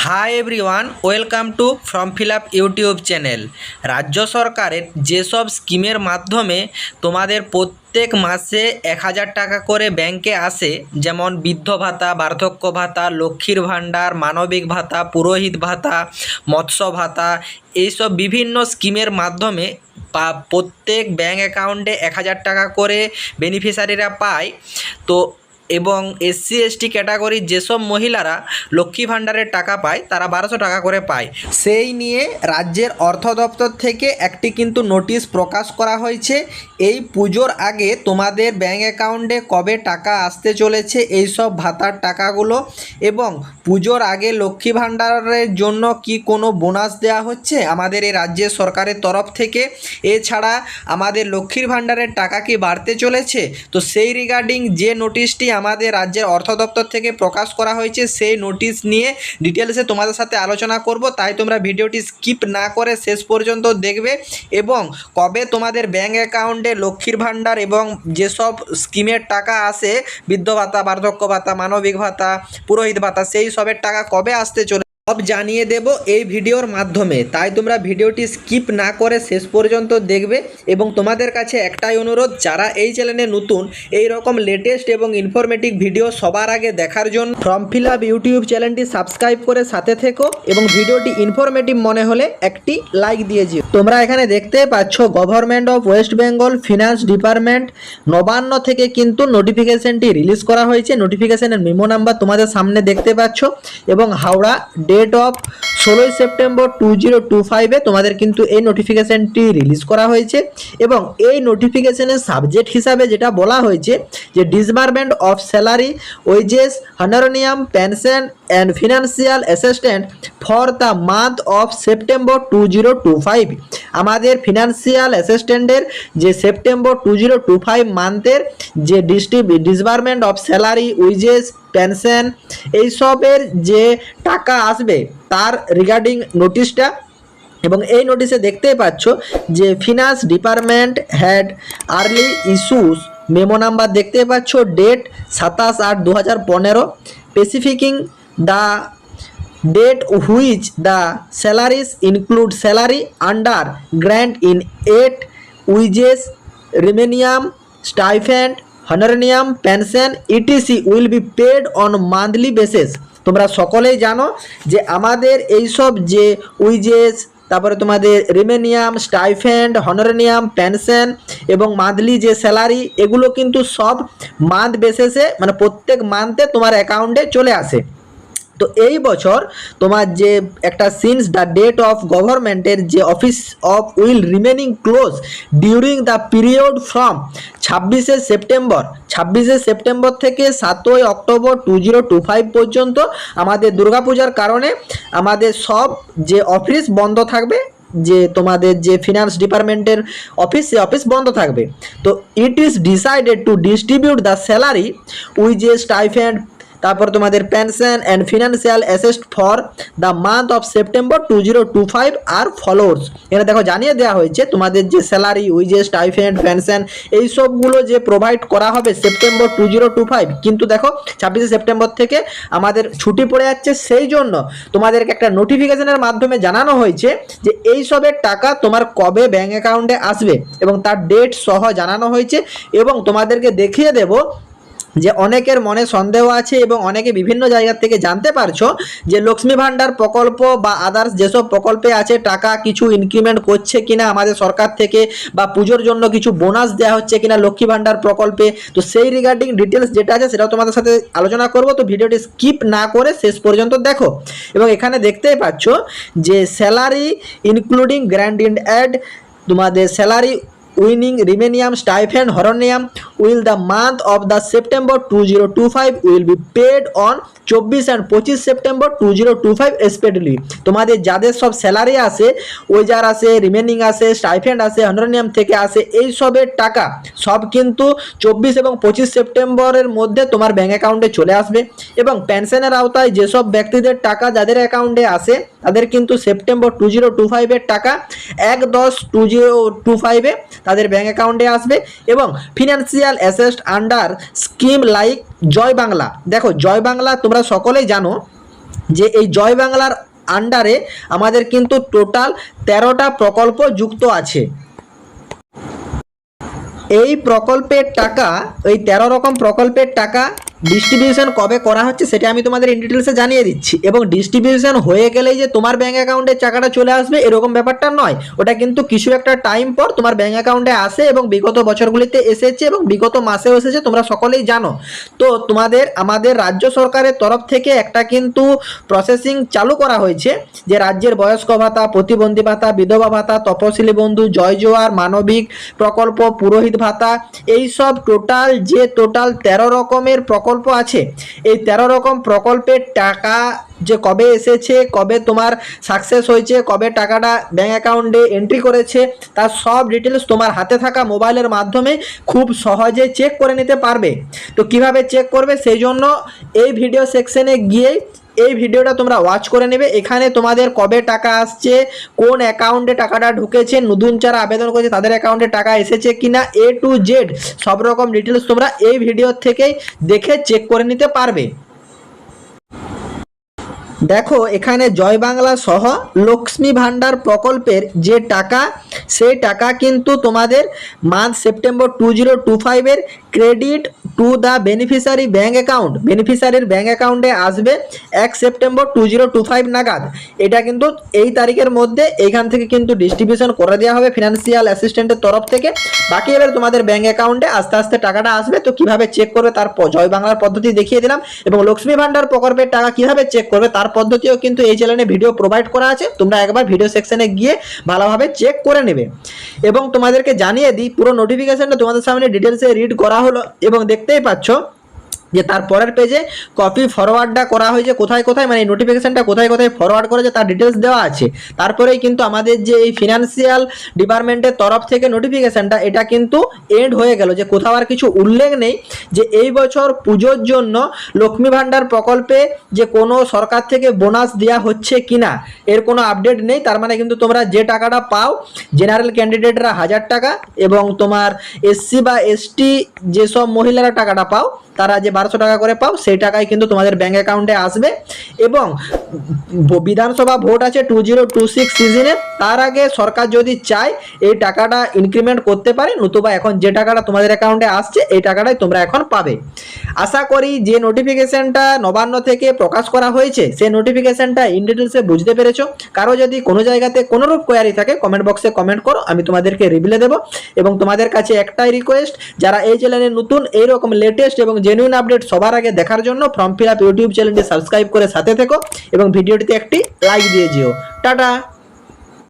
Hi everyone, welcome to form fill up YouTube channel. রাজ্য সরকারের যেসব স্কিমের মাধ্যমে তোমাদের প্রত্যেক মাসে 1,000 টাকা করে ব্যাংকে আসে, যেমন বৃদ্ধ ভাতা, বার্ধক্য ভাতা, লক্ষ্মীর ভাণ্ডার, মানবিক ভাতা, পুরোহিত ভাতা, মৎস্য ভাতা, এইসব বিভিন্ন স্কিমের মাধ্যমে প্রত্যেক ব্যাংক অ্যাকাউন্টে 1,000 টাকা করে বেনিফিশিয়ারিরা পায়। তো এবং এসসি এসটি ক্যাটাগরির যেসব মহিলারা লক্ষ্মী ভাণ্ডারের টাকা পায় তারা 1,200 টাকা করে পায়। সেই নিয়ে রাজ্যের অর্থ দপ্তর থেকে একটি কিন্তু নোটিশ প্রকাশ করা হয়েছে। এই পুজোর আগে তোমাদের ব্যাঙ্ক অ্যাকাউন্টে কবে টাকা আসতে চলেছে এই সব ভাতার টাকাগুলো, এবং পুজোর আগে লক্ষ্মী ভাণ্ডারের জন্য কি কোনো বোনাস দেওয়া হচ্ছে আমাদের এই রাজ্যের সরকারের তরফ থেকে, এছাড়া আমাদের লক্ষ্মীর ভাণ্ডারের টাকা কি বাড়তে চলেছে। তো সেই রিগার্ডিং যে নোটিশটি আমাদের রাজ্যের অর্থ দপ্তর থেকে প্রকাশ করা হয়েছে, সেই নোটিশ নিয়ে ডিটেলসে তোমাদের সাথে আলোচনা করব। তাই তোমরা ভিডিওটি স্কিপ না করে শেষ পর্যন্ত দেখবে, এবং কবে তোমাদের ব্যাঙ্ক অ্যাকাউন্টে লক্ষ্মীর ভাণ্ডার এবং যেসব স্কিমের টাকা আসে, বৃদ্ধ ভাতা, বার্ধক্য ভাতা, মানবিক ভাতা, পুরোহিত ভাতা, সেই সবের টাকা কবে আসতে চলে সব জানিয়ে দেব এই ভিডিওর মাধ্যমে। তাই তোমরা ভিডিওটি স্কিপ না করে শেষ পর্যন্ত দেখবে। এবং তোমাদের কাছে একটাই অনুরোধ, যারা এই চ্যানেলে নতুন, এই রকম লেটেস্ট এবং ইনফরমেটিভ ভিডিও সবার আগে দেখার জন্য ফর্ম ফিল আপ ইউটিউব চ্যানেলটি সাবস্ক্রাইব করে সাথে থেকো, এবং ভিডিওটি ইনফরমেটিভ মনে হলে একটি লাইক দিয়ে যেও। তোমরা এখানে দেখতে পাচ্ছ government of West Bengal finance department Nabanna থেকে কিন্তু নোটিফিকেশনটি রিলিজ করা হয়েছে। নোটিফিকেশনের মেমো নাম্বার তোমাদের সামনে দেখতে পাচ্ছ, এবং হাওড়া ডেট অফ 16 সেপ্টেম্বর 2025 তোমাদের কিন্তু এই নোটিফিকেশনটি রিলিজ করা হয়েছে। এবং এই নোটিফিকেশনের সাবজেক্ট হিসাবে যেটা বলা হয়েছে যে disbursement of salary, wages, honorarium, pension and financial assistant for the month of September 2025। আমাদের ফিনান্সিয়াল অ্যাসিস্ট্যান্টের যে সেপ্টেম্বর 2025 মান্থের যে disbursement of salary, wages, pension এইসবের যে টাকা আসবে তার রিগার্ডিং নোটিশটা। এবং এই নোটিশে দেখতেই পাচ্ছ যে finance department had early issues memo number দেখতে পাচ্ছ, date 27/8/2015, specifying the date which the salaries include salary under grant in 8 wages, রিমেনিয়াম, stipend, honorarium, pension etc will be paid on monthly basis. তোমরা সকলেই জানো যে আমাদের এইসব যে উইজেস, তারপরে তোমাদের রিমেনিয়াম, স্টাইফেন্ড, হনারোনিয়াম, পেনশন এবং মান্থলি যে স্যালারি, এগুলো কিন্তু সব মান্থ বেসিসে, মানে প্রত্যেক মান্থে তোমার অ্যাকাউন্টে চলে আসে। তো এই বছর তোমার যে একটা সিন্স দ্য ডেট অফ গভর্নমেন্টের যে office of will remaining close during the period from 26শে সেপ্টেম্বর থেকে 7ই অক্টোবর 2025 পর্যন্ত আমাদের দুর্গাপূজার কারণে আমাদের সব যে অফিস বন্ধ থাকবে, যে তোমাদের যে ফিনান্স ডিপার্টমেন্টের অফিস, সে অফিস বন্ধ থাকবে। তো it is decided to distribute the salary, wages, stipend, তারপর তোমাদের pension and financial assist for the month of September 2025 আর ফলোয়ার্স। এখানে দেখো জানিয়ে দেওয়া হয়েছে তোমাদের যে স্যালারি, উইজেস, স্টাইফেন্ড, পেনশন এই সবগুলো যে প্রোভাইড করা হবে সেপ্টেম্বর 2025, কিন্তু দেখো 26শে সেপ্টেম্বর থেকে আমাদের ছুটি পড়ে যাচ্ছে, সেই জন্য তোমাদেরকে একটা নোটিফিকেশনের মাধ্যমে জানানো হয়েছে যে এই সবের টাকা তোমার কবে ব্যাঙ্ক অ্যাকাউন্টে আসবে, এবং তার ডেট সহ জানানো হয়েছে। এবং তোমাদেরকে দেখিয়ে দেব যে অনেকের মনে সন্দেহ আছে, এবং অনেকে বিভিন্ন জায়গা থেকে জানতে পারছো যে লক্ষ্মী ভাণ্ডার প্রকল্প বা আদার্স যেসব প্রকল্পে আছে টাকা কিছু ইনক্রিমেন্ট করছে কিনা আমাদের সরকার থেকে, বা পুজোর জন্য কিছু বোনাস দেওয়া হচ্ছে কিনা লক্ষ্মী ভাণ্ডার প্রকল্পে। তো সেই রিগার্ডিং ডিটেলস যেটা আছে সেটাও তোমাদের সাথে আলোচনা করব। তো ভিডিওটি স্কিপ না করে শেষ পর্যন্ত দেখো। এবং এখানে দেখতেই পাচ্ছ যে salary including grant in aid, তোমাদের স্যালারি উইনিং, রিমেনিয়াম, stipend, honorarium will the month of the September 2025 will be paid on 24 and 25 September 2025 respectively. তোমাদের যাদের সব স্যালারি আসে, ওয়েজার আসে, রিমেনিং আসে, স্টাইফেন্ড আসে, হনারোনিয়াম থেকে আসে, এই সবের টাকা সব কিন্তু 24 এবং 25 সেপ্টেম্বরের মধ্যে তোমার ব্যাঙ্ক অ্যাকাউন্টে চলে আসবে। এবং পেনশনের আওতায় যেসব ব্যক্তিদের টাকা যাদের অ্যাকাউন্টে আসে তাদের কিন্তু সেপ্টেম্বর 2025 এর টাকা 1/10/2025 তাদের ব্যাঙ্ক অ্যাকাউন্টে আসবে। এবং financial assist under scheme like Jai Bangla, দেখো জয় বাংলা তোমরা সকলেই জানো যে এই জয় বাংলার আন্ডারে আমাদের কিন্তু টোটাল 13টা প্রকল্প যুক্ত আছে। এই প্রকল্পের টাকা, এই 13 রকম প্রকল্পের টাকা ডিস্ট্রিবিউশন কবে করা হচ্ছে সেটা আমি তোমাদের ইন ডিটেলসে জানিয়ে দিচ্ছি। এবং ডিস্ট্রিবিউশন হয়ে গেলেই যে তোমার ব্যাঙ্ক অ্যাকাউন্টে টাকাটা চলে আসবে এরকম ব্যাপারটা নয়, ওটা কিন্তু কিছু একটা টাইম পর তোমার ব্যাঙ্ক অ্যাকাউন্টে আসে এবং বিগত বছরগুলিতে এসেছে এবং বিগত মাসেও এসেছে, তোমরা সকলেই জানো। তো আমাদের রাজ্য সরকারের তরফ থেকে একটা কিন্তু প্রসেসিং চালু করা হয়েছে, যে রাজ্যের বয়স্ক ভাতা, প্রতিবন্ধী ভাতা, বিধবা ভাতা, তপশিলি বন্ধু, জয় জোয়ার, মানবিক প্রকল্প, পুরোহিত ভাতা, এই সব টোটাল 13 রকমের প্রকল্প আছে। এই 13 রকম প্রকল্পের টাকা যে কবে এসেছে, কবে তোমার সাকসেস হয়েছে, কবে টাকাটা ব্যাঙ্ক অ্যাকাউন্টে এন্ট্রি করেছে, তার সব ডিটেলস তোমার হাতে থাকা মোবাইলের মাধ্যমে খুব সহজে চেক করে নিতে পারবে। তো কিভাবে চেক করবে সেই জন্য এই ভিডিও সেকশনে গিয়ে এই ভিডিওটা তোমরা ওয়াচ করে নেবে। এখানে তোমাদের কবে টাকা আসছে, কোন অ্যাকাউন্টে টাকাটা ঢুকেছে, নতুন যারা আবেদন করেছে তাদের অ্যাকাউন্টে টাকা এসেছে কিনা, A to Z সব রকম ডিটেলস তোমরা এই ভিডিও থেকেই দেখে চেক করে নিতে পারবে। দেখো এখানে জয় বাংলা সহ লক্ষ্মী ভান্ডার প্রকল্পের যে টাকা, সেই টাকা কিন্তু তোমাদের month September 2025 credit to the beneficiary bank account, বেনিফিশিয়ারির ব্যাঙ্ক অ্যাকাউন্টে আসবে 1 সেপ্টেম্বর 2025 নাগাদ। এটা কিন্তু এই তারিখের মধ্যে এইখান থেকে কিন্তু ডিস্ট্রিবিউশন করে দেওয়া হবে ফিনান্সিয়াল অ্যাসিস্ট্যান্টের তরফ থেকে। বাকি এবার তোমাদের ব্যাঙ্ক অ্যাকাউন্টে আস্তে আস্তে টাকাটা আসবে। তো কিভাবে চেক করবে তার জয় বাংলার পদ্ধতি দেখিয়ে দিলাম, এবং লক্ষ্মী ভান্ডার প্রকল্পের টাকা কিভাবে চেক করবে তার পদ্ধতিও কিন্তু এই চ্যানেলে ভিডিও প্রোভাইড করা আছে, তোমরা একবার ভিডিও সেকশনে গিয়ে ভালোভাবে চেক করে নেবে। এবং তোমাদেরকে জানিয়ে দিই, পুরো নোটিফিকেশনটা তোমাদের সামনে ডিটেলসে রিড করা হলো এবং দেখতেই পাচ্ছ যে তার পরের পেজে কপি ফরওয়ার্ডটা করা হয়েছে কোথায় কোথায়, মানে নোটিফিকেশনটা কোথায় কোথায় ফরওয়ার্ড করেছে তার ডিটেলস দেওয়া আছে। তারপরেই কিন্তু আমাদের যে এই ফিনান্সিয়াল ডিপার্টমেন্টের তরফ থেকে নোটিফিকেশনটা, এটা কিন্তু এন্ড হয়ে গেল, যে কোথাও আর কিছু উল্লেখ নেই যে এই বছর পুজোর জন্য লক্ষ্মী ভান্ডার প্রকল্পে যে কোনো সরকার থেকে বোনাস দেওয়া হচ্ছে কিনা এর কোনো আপডেট নেই। তার মানে কিন্তু তোমরা যে টাকাটা পাও, জেনারেল ক্যান্ডিডেটরা 1000 টাকা, এবং তোমার এসসি বা এসটি যেসব মহিলারা টাকাটা পাও তারা যে 1200 টাকা করে পাও, সেই টাকাই কিন্তু তোমাদের ব্যাঙ্ক অ্যাকাউন্টে আসবে। এবং বিধানসভা ভোট আছে 2026 সিজনে, তার আগে সরকার যদি চায় এই টাকাটা ইনক্রিমেন্ট করতে পারে, নতুবা এখন যে টাকাটা তোমাদের অ্যাকাউন্টে আসছে এই টাকাটাই তোমরা এখন পাবে। আশা করি যে নোটিফিকেশনটা নবান্ন থেকে প্রকাশ করা হয়েছে সেই নোটিফিকেশনটা ইন ডিটেলসে বুঝতে পেরেছো। কারো যদি কোনো জায়গাতে কোনোরূপ কোয়ারি থাকে কমেন্ট বক্সে কমেন্ট করো, আমি তোমাদেরকে রিপ্লাই দেবো। এবং তোমাদের কাছে একটাই রিকোয়েস্ট, যারা এই চ্যানেলে নতুন এইরকম লেটেস্ট এবং জেনুইন আপডেট সবার আগে দেখার জন্য ফর্ম ফিল আপ ইউটিউব চ্যানেলটি সাবস্ক্রাইব করে সাথে থেকো এবং ভিডিওটিতে একটি লাইক দিয়ে যেও। টাটা।